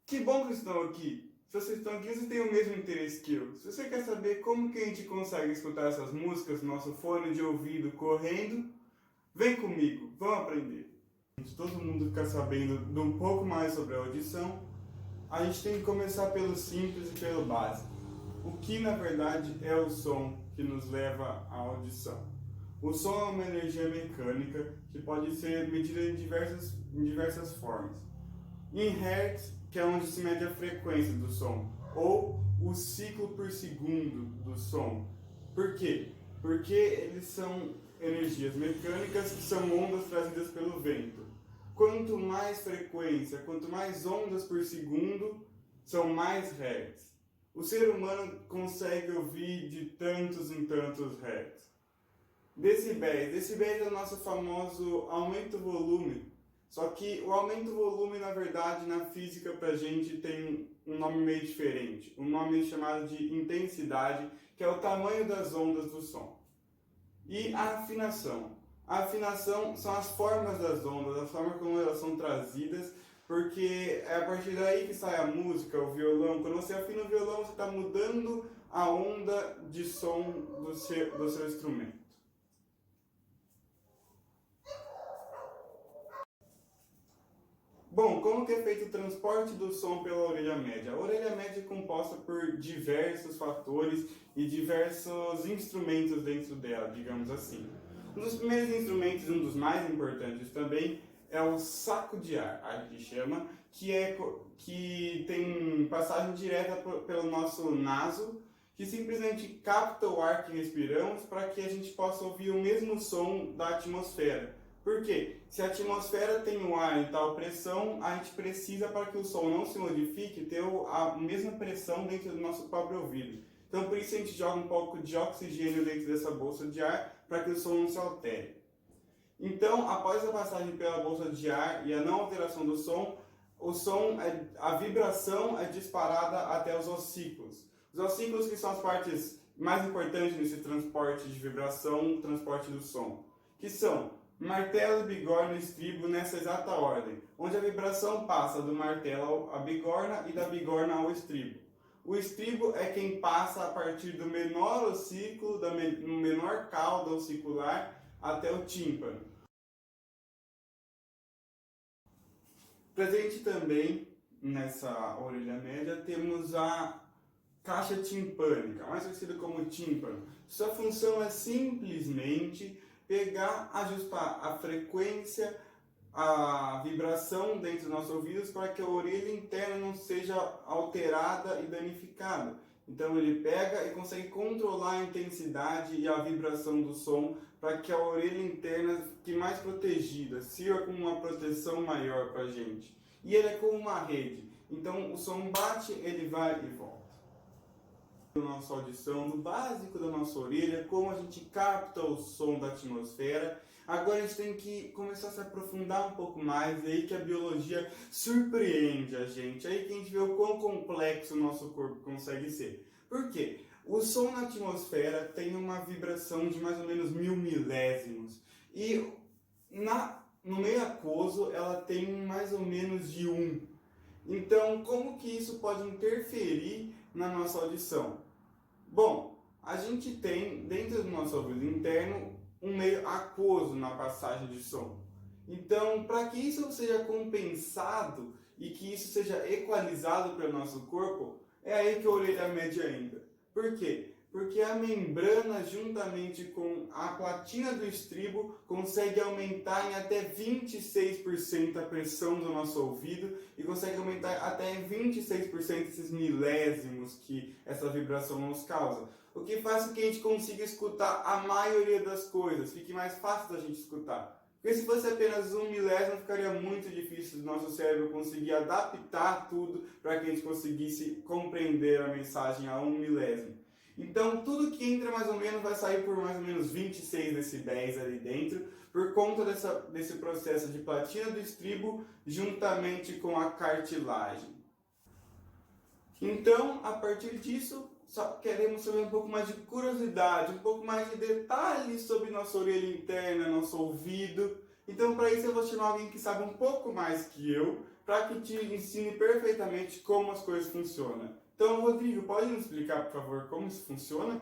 Que bom que vocês estão aqui. Se vocês estão aqui, vocês têm o mesmo interesse que eu. Se você quer saber como que a gente consegue escutar essas músicas no nosso fone de ouvido correndo, vem comigo, vamos aprender. Se todo mundo ficar sabendo de um pouco mais sobre a audição, a gente tem que começar pelo simples e pelo básico. O que na verdade é o som que nos leva à audição? O som é uma energia mecânica que pode ser medida em diversas formas. Em hertz, que é onde se mede a frequência do som, ou o ciclo por segundo do som. Por quê? Porque eles são energias mecânicas que são ondas trazidas pelo vento. Quanto mais frequência, quanto mais ondas por segundo, são mais hertz. O ser humano consegue ouvir de tantos em tantos hertz. Decibéis é o nosso famoso aumento-volume. Só que o aumento-volume, na verdade, na física, pra gente tem um nome meio diferente. Um nome chamado de intensidade, que é o tamanho das ondas do som. E a afinação. A afinação são as formas das ondas, a forma como elas são trazidas, porque é a partir daí que sai a música, o violão. Quando você afina o violão, você está mudando a onda de som do seu instrumento. Bom, como que é feito o transporte do som pela orelha média? A orelha média é composta por diversos fatores e diversos instrumentos dentro dela, digamos assim. Um dos primeiros instrumentos, um dos mais importantes também, é o saco de ar, a gente chama, que tem passagem direta pelo nosso naso, que simplesmente capta o ar que respiramos para que a gente possa ouvir o mesmo som da atmosfera. Por quê? Se a atmosfera tem o ar em tal pressão, a gente precisa, para que o som não se modifique, ter a mesma pressão dentro do nosso próprio ouvido. Então, por isso a gente joga um pouco de oxigênio dentro dessa bolsa de ar, para que o som não se altere. Então, após a passagem pela bolsa de ar e a não alteração do som, a vibração é disparada até os ossículos. Os ossículos que são as partes mais importantes nesse transporte de vibração, transporte do som, que são martelo, bigorna e estribo nessa exata ordem, onde a vibração passa do martelo à bigorna e da bigorna ao estribo. O estribo é quem passa a partir do menor ossículo, da menor cauda ossicular, até o tímpano. Presente também nessa orelha média temos a caixa timpânica, mais conhecida como tímpano. Sua função é simplesmente pegar, ajustar a frequência, a vibração dentro dos nossos ouvidos para que a orelha interna não seja alterada e danificada. Então ele pega e consegue controlar a intensidade e a vibração do som para que a orelha interna fique mais protegida, sirva como uma proteção maior para a gente. E ele é como uma rede, então o som bate, ele vai e volta. Nossa audição, no básico da nossa orelha, como a gente capta o som da atmosfera. Agora a gente tem que começar a se aprofundar um pouco mais, é aí que a biologia surpreende a gente, é aí que a gente vê o quão complexo o nosso corpo consegue ser. Por quê? O som na atmosfera tem uma vibração de mais ou menos 1000 milésimos e no meio aquoso ela tem mais ou menos de 1. Então, como que isso pode interferir na nossa audição? Bom, a gente tem dentro do nosso ouvido interno um meio aquoso na passagem de som. Então, para que isso seja compensado e que isso seja equalizado pelo nosso corpo, é aí que a orelha média entra. Por quê? Porque a membrana, juntamente com a platina do estribo, consegue aumentar em até 26% a pressão do nosso ouvido e consegue aumentar até 26% esses milésimos que essa vibração nos causa. O que faz com que a gente consiga escutar a maioria das coisas, fique mais fácil da gente escutar. Porque se fosse apenas 1 milésimo, ficaria muito difícil do nosso cérebro conseguir adaptar tudo para que a gente conseguisse compreender a mensagem a 1 milésimo. Então, tudo que entra mais ou menos vai sair por mais ou menos 26 decibéis ali dentro, por conta desse processo de platina do estribo juntamente com a cartilagem. Então, a partir disso, só queremos saber um pouco mais de curiosidade, um pouco mais de detalhes sobre nossa orelha interna, nosso ouvido. Então, para isso, eu vou chamar alguém que sabe um pouco mais que eu, para que te ensine perfeitamente como as coisas funcionam. Então, Rodrigo, pode nos explicar, por favor, como isso funciona?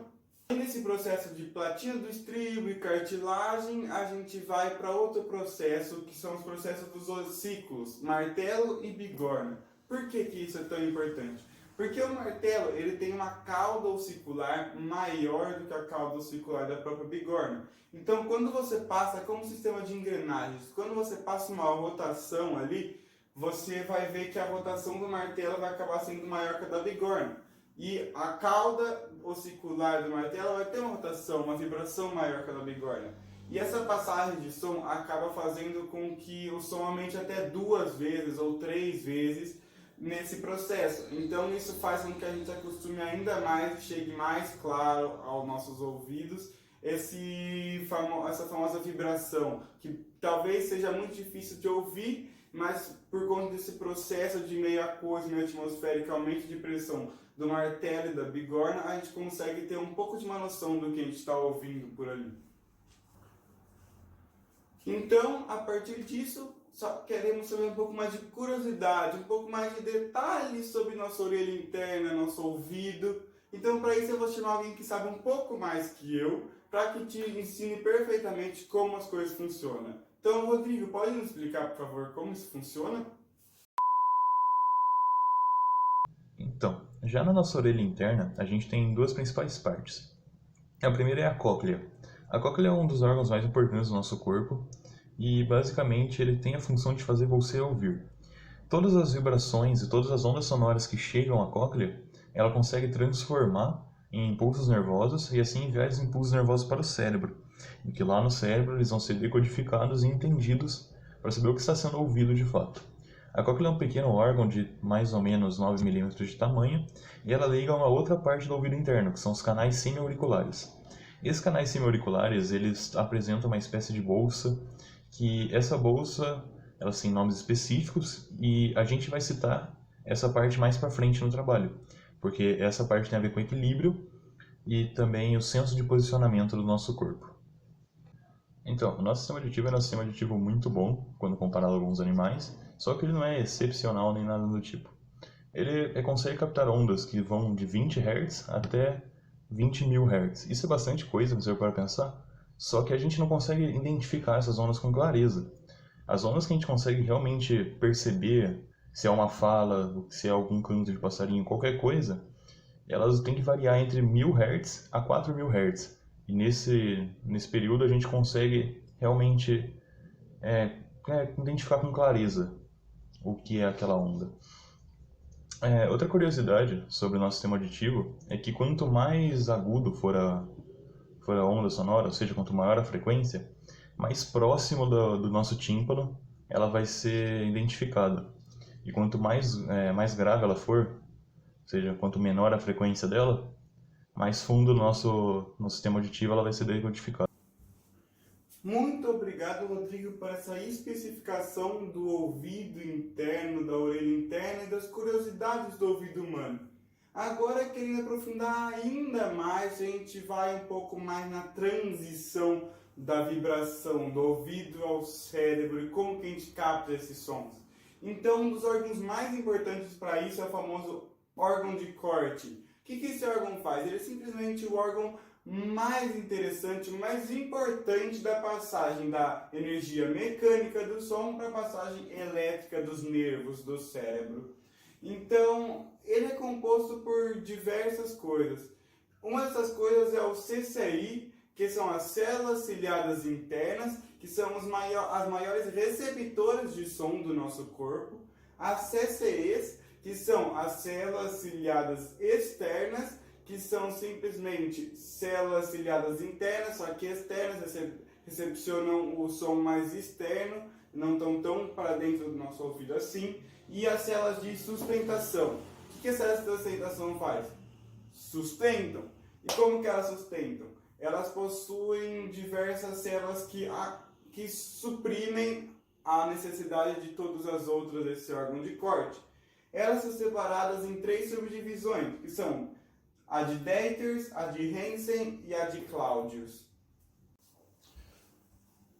E nesse processo de platina do estribo e cartilagem, a gente vai para outro processo, que são os processos dos ossículos, martelo e bigorna. Por que isso é tão importante? Porque o martelo ele tem uma cauda ossicular maior do que a cauda ossicular da própria bigorna. Então, quando você passa, como um sistema de engrenagens, quando você passa uma rotação ali, você vai ver que a rotação do martelo vai acabar sendo maior que a da bigorna. E a cauda ossicular do martelo vai ter uma rotação, uma vibração maior que a da bigorna. E essa passagem de som acaba fazendo com que o som aumente até 2 vezes ou 3 vezes nesse processo. Então isso faz com que a gente acostume ainda mais, chegue mais claro aos nossos ouvidos essa famosa vibração, que talvez seja muito difícil de ouvir, mas por conta desse processo de meio aquoso, meio atmosférico, aumento de pressão do martelo e da bigorna, a gente consegue ter um pouco de uma noção do que a gente está ouvindo por ali. Então, a partir disso, só queremos saber um pouco mais de curiosidade, um pouco mais de detalhes sobre nossa orelha interna, nosso ouvido. Então, para isso, eu vou chamar alguém que sabe um pouco mais que eu, para que te ensine perfeitamente como as coisas funcionam. Então, Rodrigo, pode nos explicar, por favor, como isso funciona? Então, já na nossa orelha interna, a gente tem 2 principais partes. A primeira é a cóclea. A cóclea é um dos órgãos mais importantes do nosso corpo e, basicamente, ele tem a função de fazer você ouvir. Todas as vibrações e todas as ondas sonoras que chegam à cóclea, ela consegue transformar em impulsos nervosos e assim enviar esses impulsos nervosos para o cérebro. E que lá no cérebro eles vão ser decodificados e entendidos para saber o que está sendo ouvido de fato. A cóclea é um pequeno órgão de mais ou menos 9 milímetros de tamanho e ela liga a uma outra parte do ouvido interno, que são os canais semiauriculares. Esses canais semiauriculares, eles apresentam uma espécie de bolsa, que essa bolsa, elas têm nomes específicos e a gente vai citar essa parte mais para frente no trabalho, porque essa parte tem a ver com equilíbrio e também o senso de posicionamento do nosso corpo. Então, o nosso sistema auditivo é um sistema auditivo muito bom quando comparado a alguns animais, só que ele não é excepcional nem nada do tipo. Ele consegue captar ondas que vão de 20 Hz até 20 mil Hz. Isso é bastante coisa, se eu para pensar, só que a gente não consegue identificar essas ondas com clareza. As ondas que a gente consegue realmente perceber, se é uma fala, se é algum canto de passarinho, qualquer coisa, elas têm que variar entre 1000 Hz a 4000 Hz. E nesse período a gente consegue realmente identificar com clareza o que é aquela onda. Outra curiosidade sobre o nosso sistema auditivo é que quanto mais agudo for a onda sonora, ou seja, quanto maior a frequência, mais próximo do nosso tímpano ela vai ser identificada. E quanto mais grave ela for, ou seja, quanto menor a frequência dela, mais fundo no nosso sistema auditivo ela vai ser decodificada. Muito obrigado, Rodrigo, por essa especificação do ouvido interno, da orelha interna e das curiosidades do ouvido humano. Agora, querendo aprofundar ainda mais, a gente vai um pouco mais na transição da vibração do ouvido ao cérebro e como que a gente capta esses sons. Então, um dos órgãos mais importantes para isso é o famoso órgão de corte. O que esse órgão faz? Ele é simplesmente o órgão mais interessante, mais importante da passagem da energia mecânica do som para a passagem elétrica dos nervos do cérebro. Então, ele é composto por diversas coisas. Uma dessas coisas é o CCI, que são as células ciliadas internas, que são as maiores receptoras de som do nosso corpo. As CCEs, que são as células ciliadas externas, que são simplesmente células ciliadas internas, só que externas recepcionam o som mais externo, não estão tão para dentro do nosso ouvido assim. E as células de sustentação. O que as células de sustentação faz? Sustentam. E como que elas sustentam? Elas possuem diversas células que suprimem a necessidade de todas as outras desse órgão de corte. Elas são separadas em 3 subdivisões, que são a de Deters, a de Hansen e a de Claudius.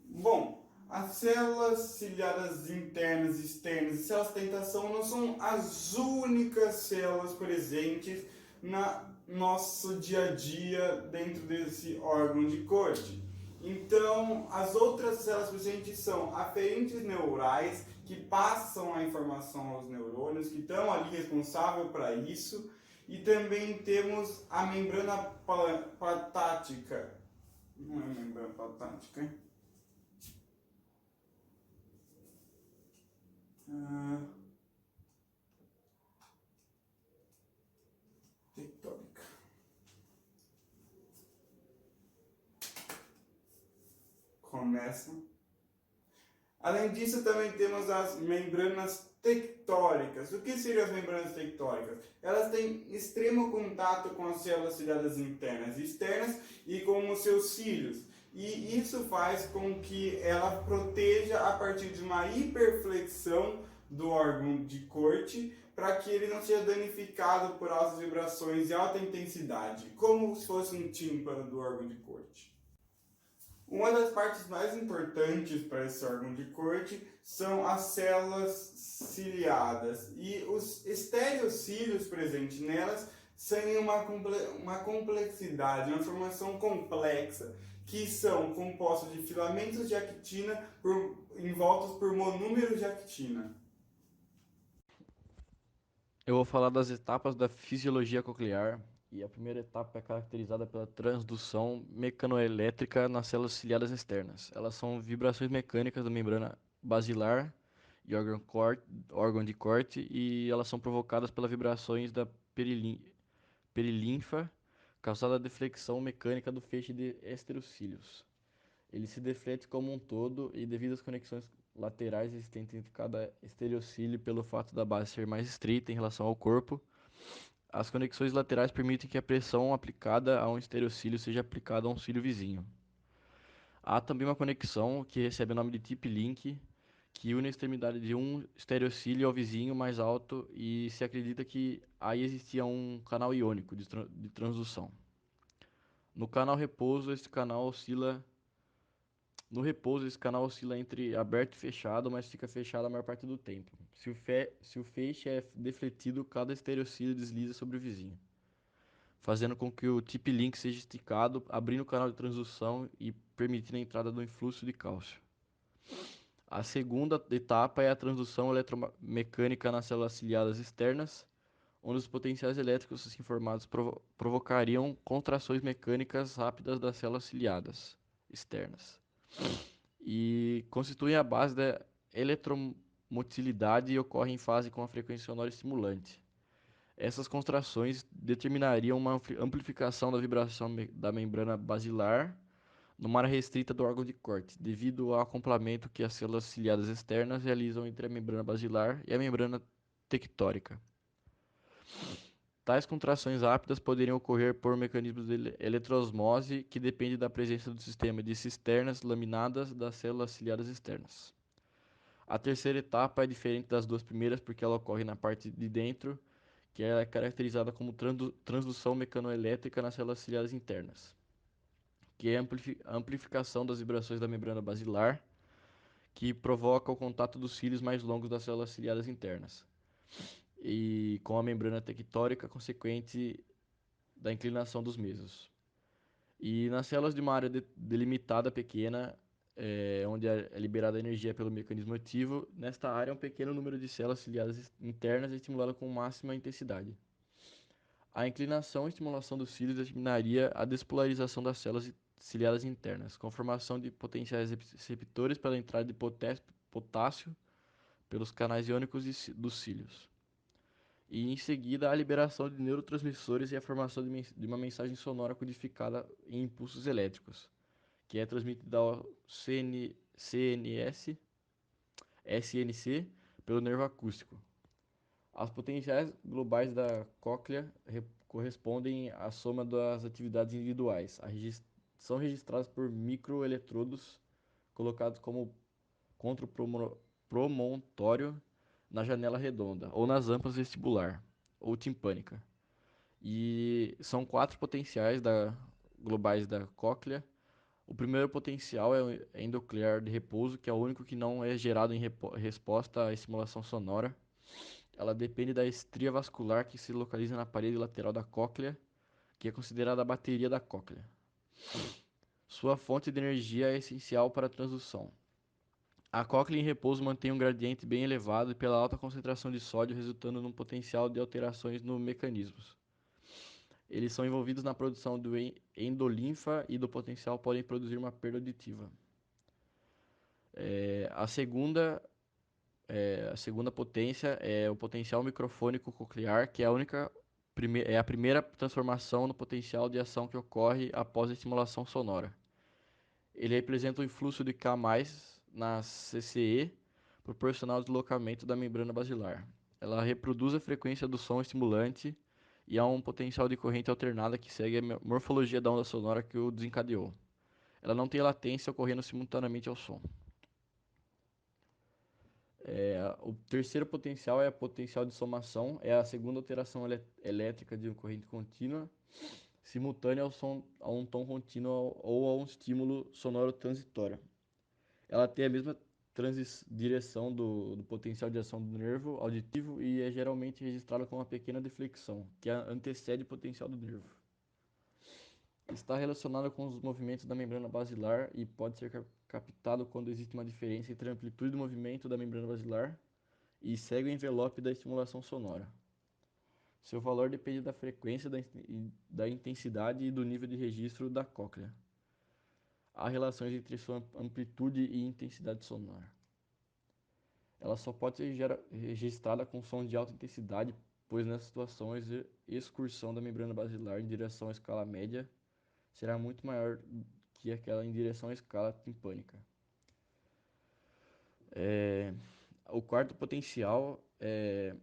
Bom, As células ciliadas internas, externas e células de tentação não são as únicas células presentes no nosso dia a dia dentro desse órgão de Corte. Então, as outras células presentes são aferentes neurais, que passam a informação aos neurônios, que estão ali responsáveis para isso, e também temos a membrana patática. Não é membrana patática, hein? Tectônica. Começa. Além disso, também temos as membranas tectônicas. O que seriam as membranas tectônicas? Elas têm extremo contato com as células ciliadas internas e externas e com os seus cílios. E isso faz com que ela proteja a partir de uma hiperflexão do órgão de Corte para que ele não seja danificado por altas vibrações e alta intensidade, como se fosse um tímpano do órgão de Corte. Uma das partes mais importantes para esse órgão de Corte são as células ciliadas, e os estereocílios presentes nelas têm uma complexidade, uma formação complexa, que são compostos de filamentos de actina envoltos por monômeros de actina. Eu vou falar das etapas da fisiologia coclear, e a primeira etapa é caracterizada pela transdução mecanoelétrica nas células ciliadas externas. Elas são vibrações mecânicas da membrana basilar e órgão de corte, e elas são provocadas pelas vibrações da perilinfa, causada a deflexão mecânica do feixe de esterocílios. Ele se deflete como um todo, e devido às conexões laterais existentes entre cada estereocílio pelo fato da base ser mais estreita em relação ao corpo, as conexões laterais permitem que a pressão aplicada a um estereocílio seja aplicada a um cílio vizinho. Há também uma conexão que recebe o nome de tip link, que une a extremidade de um estereocílio ao vizinho mais alto, e se acredita que aí existia um canal iônico de transdução. No canal repouso, esse canal oscila No repouso, esse canal oscila entre aberto e fechado, mas fica fechado a maior parte do tempo. Se o feixe é defletido, cada estereocílio desliza sobre o vizinho, fazendo com que o tip link seja esticado, abrindo o canal de transdução e permitindo a entrada do influxo de cálcio. A segunda etapa é a transdução eletromecânica nas células ciliadas externas, onde os potenciais elétricos assim formados provocariam contrações mecânicas rápidas das células ciliadas externas, e constituem a base da eletromotilidade e ocorrem em fase com a frequência sonora estimulante. Essas contrações determinariam uma amplificação da vibração da membrana basilar numa área restrita do órgão de corte, devido ao acoplamento que as células ciliadas externas realizam entre a membrana basilar e a membrana tectórica. Tais contrações rápidas poderiam ocorrer por mecanismos de eletroosmose, que depende da presença do sistema de cisternas laminadas das células ciliadas externas. A terceira etapa é diferente das duas primeiras porque ela ocorre na parte de dentro, que é caracterizada como transdução mecanoelétrica nas células ciliadas internas, que é a amplificação das vibrações da membrana basilar, que provoca o contato dos cílios mais longos das células ciliadas internas, e com a membrana tectórica consequente da inclinação dos mesmos. E nas células de uma área delimitada pequena, onde é liberada a energia pelo mecanismo ativo, nesta área um pequeno número de células ciliadas internas é estimulada com máxima intensidade. A inclinação e estimulação dos cílios determinaria a despolarização das células ciliadas internas, com formação de potenciais receptores pela entrada de potássio pelos canais iônicos dos cílios. E em seguida a liberação de neurotransmissores e a formação de uma mensagem sonora codificada em impulsos elétricos, que é transmitida ao SNC pelo nervo acústico. As potenciais globais da cóclea correspondem à soma das atividades individuais. São registradas por microeletrodos colocados como contra o promontório na janela redonda, ou nas rampas vestibular, ou timpânica. E são 4 potenciais globais da cóclea, O primeiro potencial é o endoclear de repouso, que é o único que não é gerado em resposta à estimulação sonora. Ela depende da estria vascular que se localiza na parede lateral da cóclea, que é considerada a bateria da cóclea. Sua fonte de energia é essencial para a transdução. A cóclea em repouso mantém um gradiente bem elevado e pela alta concentração de sódio, resultando num potencial de alterações no mecanismos. Eles são envolvidos na produção do endolinfa e do potencial podem produzir uma perda auditiva. A segunda potência é o potencial microfônico coclear, que é a primeira transformação no potencial de ação que ocorre após a estimulação sonora. Ele representa o influxo de K+, na CCE, proporcional ao deslocamento da membrana basilar. Ela reproduz a frequência do som estimulante e há um potencial de corrente alternada que segue a morfologia da onda sonora que o desencadeou. Ela não tem latência ocorrendo simultaneamente ao som. O terceiro potencial é a potencial de somação, é a segunda alteração elétrica de corrente contínua, simultânea a um tom contínuo ou a um estímulo sonoro transitório. Ela tem a mesma direção do potencial de ação do nervo auditivo e é geralmente registrada com uma pequena deflexão, que antecede o potencial do nervo. Está relacionada com os movimentos da membrana basilar e pode ser captado quando existe uma diferença entre a amplitude do movimento da membrana basilar e segue o envelope da estimulação sonora. Seu valor depende da frequência, da intensidade e do nível de registro da cóclea. Há relações entre sua amplitude e intensidade sonora. Ela só pode ser registrada com som de alta intensidade, pois nessas situações, a excursão da membrana basilar em direção à escala média será muito maior que aquela em direção à escala timpânica. O quarto potencial é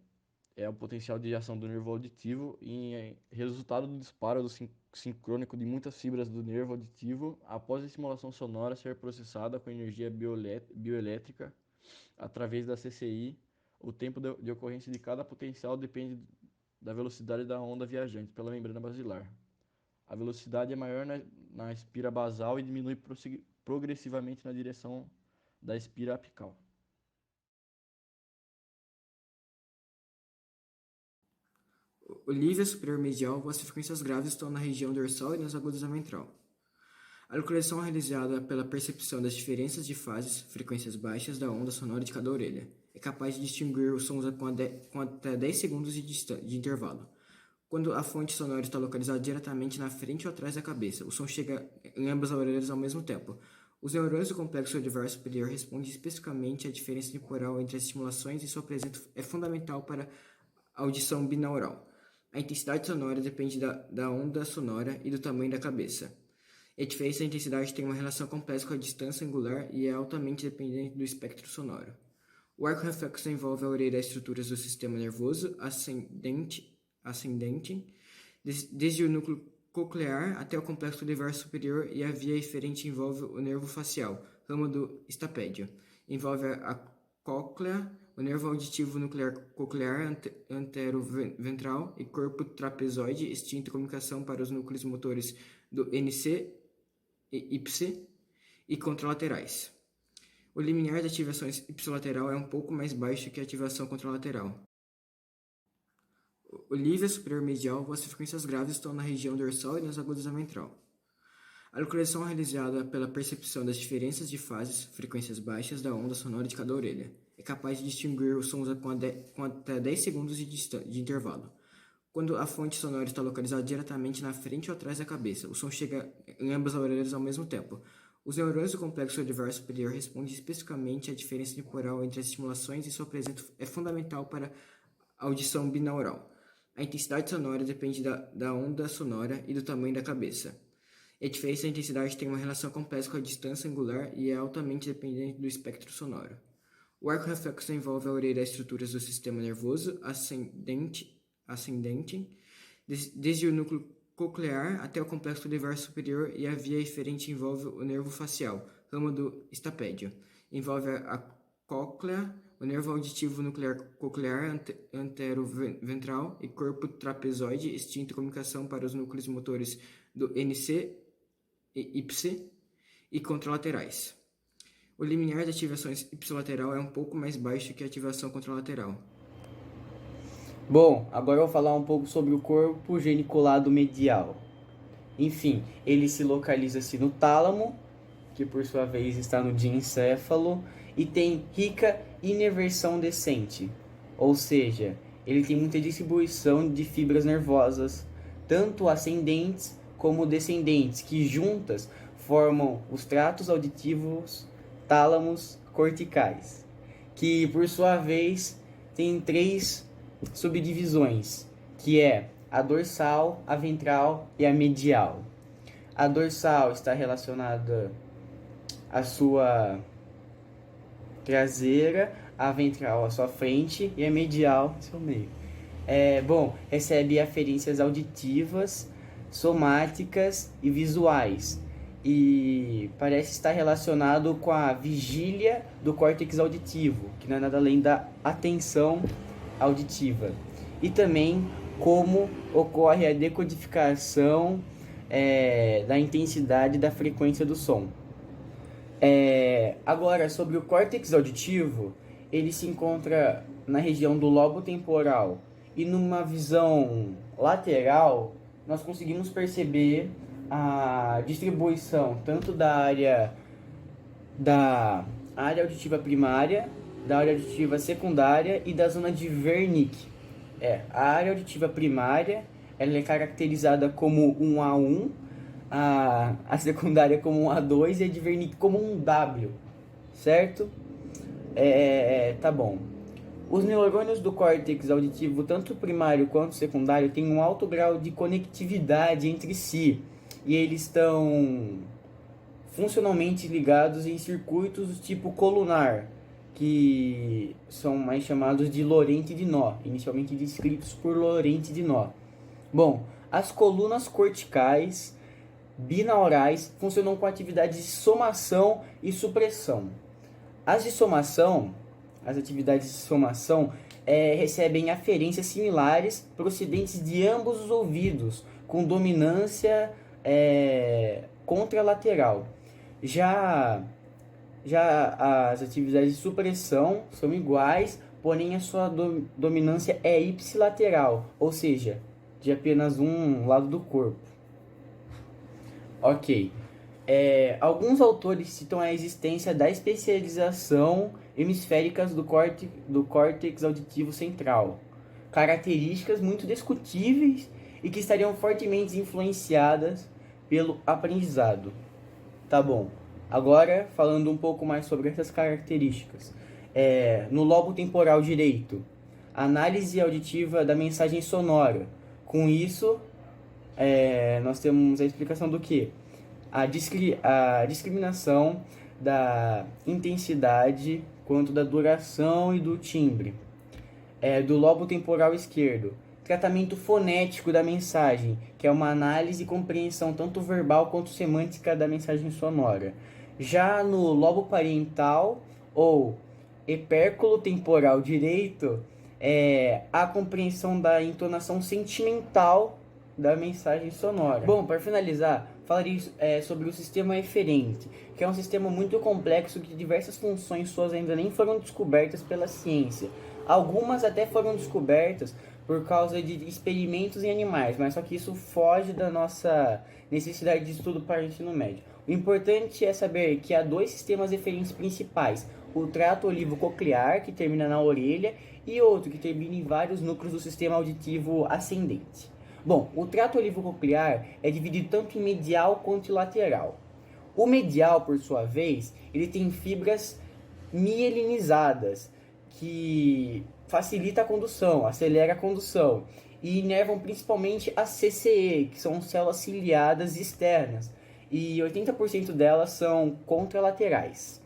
o potencial de ação do nervo auditivo e resultado do disparo sincrônico de muitas fibras do nervo auditivo após a estimulação sonora ser processada com energia bioelétrica através da CCI. O tempo de ocorrência de cada potencial depende da velocidade da onda viajante pela membrana basilar. A velocidade é maior na espira basal e diminui progressivamente na direção da espira apical. O lível superior medial, as frequências graves estão na região dorsal e nas agudas da ventral. A localização é realizada pela percepção das diferenças de fases, frequências baixas da onda sonora de cada orelha. É capaz de distinguir os sons com até 10 segundos de intervalo. Quando a fonte sonora está localizada diretamente na frente ou atrás da cabeça, o som chega em ambas as orelhas ao mesmo tempo. Os neurônios do complexo audivar superior respondem especificamente à diferença temporal entre as estimulações e sua presença é fundamental para a audição binaural. A intensidade sonora depende da onda sonora e do tamanho da cabeça. A diferença da intensidade tem uma relação complexa com a distância angular e é altamente dependente do espectro sonoro. O arco reflexo envolve a orelha e as estruturas do sistema nervoso ascendente, desde o núcleo coclear até o complexo audivar superior, e a via eferente envolve o nervo facial, ramo do estapédio. Envolve a cóclea, o nervo auditivo nuclear coclear anteroventral e corpo trapezoide, extinto comunicação para os núcleos motores do NC e YPC e contralaterais. O limiar da ativação ipsilateral é um pouco mais baixo que a ativação contralateral. O nível superior medial, as frequências graves estão na região dorsal e nas agudas da ventral. A localização é realizada pela percepção das diferenças de fases, frequências baixas da onda sonora de cada orelha. É capaz de distinguir os sons com até 10 segundos de intervalo. Quando a fonte sonora está localizada diretamente na frente ou atrás da cabeça, o som chega em ambas as orelhas ao mesmo tempo. Os neurônios do complexo audivar superior respondem especificamente à diferença temporal entre as estimulações e sua presença é fundamental para a audição binaural. A intensidade sonora depende da onda sonora e do tamanho da cabeça. A diferença da intensidade tem uma relação complexa com a distância angular e é altamente dependente do espectro sonoro. O arco reflexo envolve a orelha e as estruturas do sistema nervoso ascendente, desde o núcleo coclear até o complexo audivar superior, e a via eferente envolve o nervo facial, ramo do estapédio. Envolve a cóclea, o nervo auditivo nuclear coclear anteroventral e corpo trapezoide, extinto comunicação para os núcleos motores do NC e YPC e contralaterais. O limiar de ativação ipsilateral é um pouco mais baixo que a ativação contralateral. Bom, agora eu vou falar um pouco sobre o corpo geniculado medial. Enfim, ele se localiza-se no tálamo, que por sua vez está no diencéfalo, e tem rica inervação descente, ou seja, ele tem muita distribuição de fibras nervosas, tanto ascendentes como descendentes, que juntas formam os tratos auditivos tálamos corticais, que por sua vez tem 3 subdivisões, que é a dorsal, a ventral e a medial. A dorsal está relacionada à sua traseira, a ventral à sua frente e a medial ao seu meio. Recebe aferências auditivas, somáticas e visuais, e parece estar relacionado com a vigília do córtex auditivo, que não é nada além da atenção auditiva, e também como ocorre a decodificação da intensidade da frequência do som. Agora, sobre o córtex auditivo, ele se encontra na região do lobo temporal, e numa visão lateral nós conseguimos perceber a distribuição tanto da área auditiva primária, da área auditiva secundária e da zona de Wernicke. A área auditiva primária ela é caracterizada como um A1, a secundária como um A2 e a de Wernicke como um W, certo? Tá bom. Os neurônios do córtex auditivo, tanto primário quanto secundário, têm um alto grau de conectividade entre si, e eles estão funcionalmente ligados em circuitos do tipo colunar, que são mais chamados de Lorente de Nó, inicialmente descritos por Lorente de Nó. Bom, as colunas corticais binaurais funcionam com atividades de somação e supressão. As atividades de somação recebem aferências similares procedentes de ambos os ouvidos, com dominância contralateral. Já as atividades de supressão são iguais, porém a sua dominância é ipsilateral, ou seja, de apenas um lado do corpo. Ok. Alguns autores citam a existência da especialização hemisféricas do córtex auditivo central, características muito discutíveis e que estariam fortemente influenciadas pelo aprendizado. Tá bom. Agora, falando um pouco mais sobre essas características. No lobo temporal direito, análise auditiva da mensagem sonora. Com isso, nós temos a explicação do que? A discriminação da intensidade quanto da duração e do timbre. Do lobo temporal esquerdo, tratamento fonético da mensagem, que é uma análise e compreensão tanto verbal quanto semântica da mensagem sonora. Já no lobo parietal ou epérculo temporal direito, a compreensão da entonação sentimental da mensagem sonora. Bom, para finalizar, falarei sobre o sistema eferente, que é um sistema muito complexo que diversas funções suas ainda nem foram descobertas pela ciência. Algumas até foram descobertas por causa de experimentos em animais, mas só que isso foge da nossa necessidade de estudo para o ensino médio. O importante é saber que há 2 sistemas eferentes principais, o trato olivo-coclear, que termina na orelha, e outro que termina em vários núcleos do sistema auditivo ascendente. Bom, o trato olivo-coclear é dividido tanto em medial quanto em lateral. O medial, por sua vez, ele tem fibras mielinizadas, que facilita a condução, acelera a condução, e inervam principalmente as CCE, que são células ciliadas externas, e 80% delas são contralaterais.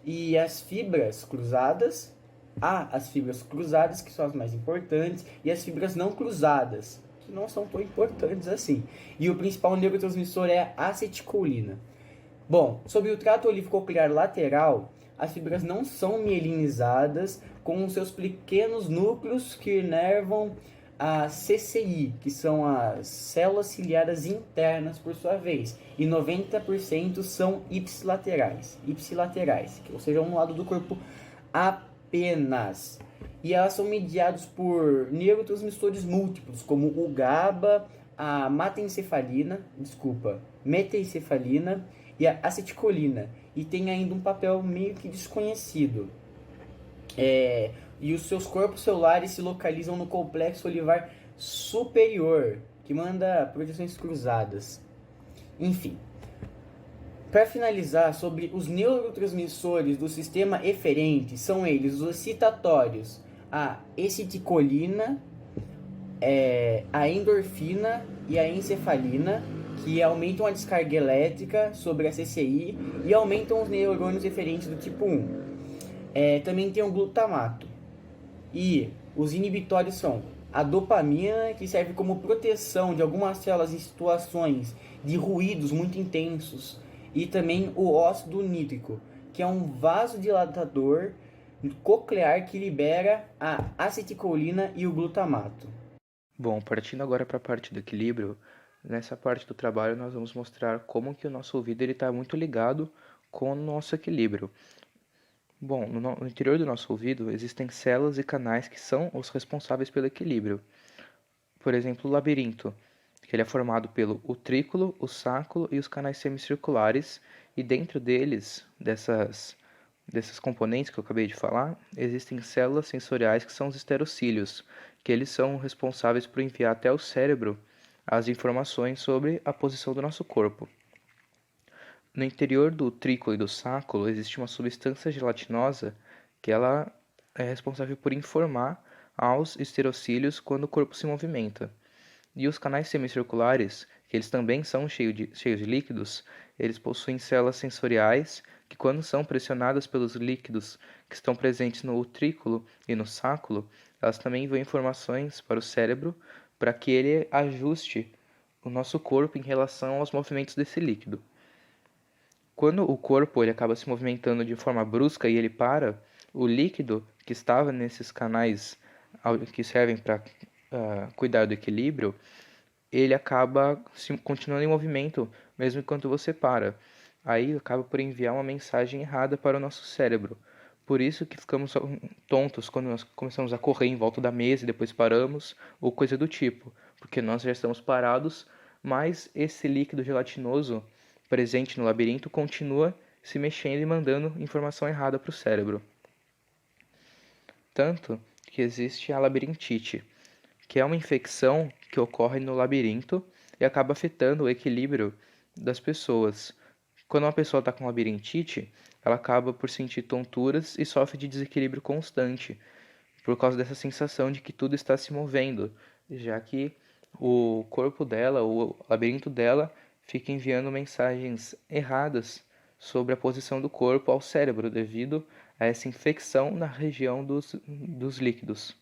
E as fibras cruzadas, as fibras cruzadas, que são as mais importantes, e as fibras não cruzadas, que não são tão importantes assim. E o principal neurotransmissor é a acetilcolina. Bom, sobre o trato olivo-coclear lateral, as fibras não são mielinizadas, com seus pequenos núcleos que inervam a CCI, que são as células ciliadas internas, por sua vez, e 90% são ipsilaterais, ou seja, um lado do corpo apenas. E elas são mediadas por neurotransmissores múltiplos, como o GABA, a metencefalina e a acetilcolina, e tem ainda um papel meio que desconhecido. E os seus corpos celulares se localizam no complexo olivar superior, que manda projeções cruzadas. Enfim, para finalizar, sobre os neurotransmissores do sistema eferente, são eles os excitatórios, a acetilcolina, a endorfina e a encefalina, que aumentam a descarga elétrica sobre a CCI e aumentam os neurônios eferentes do tipo 1. Também tem o glutamato. E os inibitórios são a dopamina, que serve como proteção de algumas células em situações de ruídos muito intensos, e também o óxido nítrico, que é um vasodilatador coclear que libera a acetilcolina e o glutamato. Bom, partindo agora para a parte do equilíbrio, nessa parte do trabalho nós vamos mostrar como que o nosso ouvido está muito ligado com o nosso equilíbrio. Bom, no interior do nosso ouvido existem células e canais que são os responsáveis pelo equilíbrio. Por exemplo, o labirinto, que ele é formado pelo utrículo, o sáculo e os canais semicirculares, e dentro deles, desses componentes que eu acabei de falar, existem células sensoriais que são os esterocílios, que eles são responsáveis por enviar até o cérebro as informações sobre a posição do nosso corpo. No interior do utrículo e do sáculo existe uma substância gelatinosa que ela é responsável por informar aos esterocílios quando o corpo se movimenta. E os canais semicirculares, que eles também são cheios de líquidos, eles possuem células sensoriais que, quando são pressionadas pelos líquidos que estão presentes no utrículo e no sáculo, elas também enviam informações para o cérebro para que ele ajuste o nosso corpo em relação aos movimentos desse líquido. Quando o corpo ele acaba se movimentando de forma brusca e ele para, o líquido que estava nesses canais que servem para cuidar do equilíbrio, ele acaba continuando em movimento mesmo enquanto você para. Aí acaba por enviar uma mensagem errada para o nosso cérebro. Por isso que ficamos tontos quando nós começamos a correr em volta da mesa e depois paramos, ou coisa do tipo, porque nós já estamos parados, mas esse líquido gelatinoso presente no labirinto continua se mexendo e mandando informação errada para o cérebro. Tanto que existe a labirintite, que é uma infecção que ocorre no labirinto e acaba afetando o equilíbrio das pessoas. Quando uma pessoa está com labirintite, ela acaba por sentir tonturas e sofre de desequilíbrio constante, por causa dessa sensação de que tudo está se movendo, já que o corpo dela, o labirinto dela, fica enviando mensagens erradas sobre a posição do corpo ao cérebro devido a essa infecção na região dos líquidos.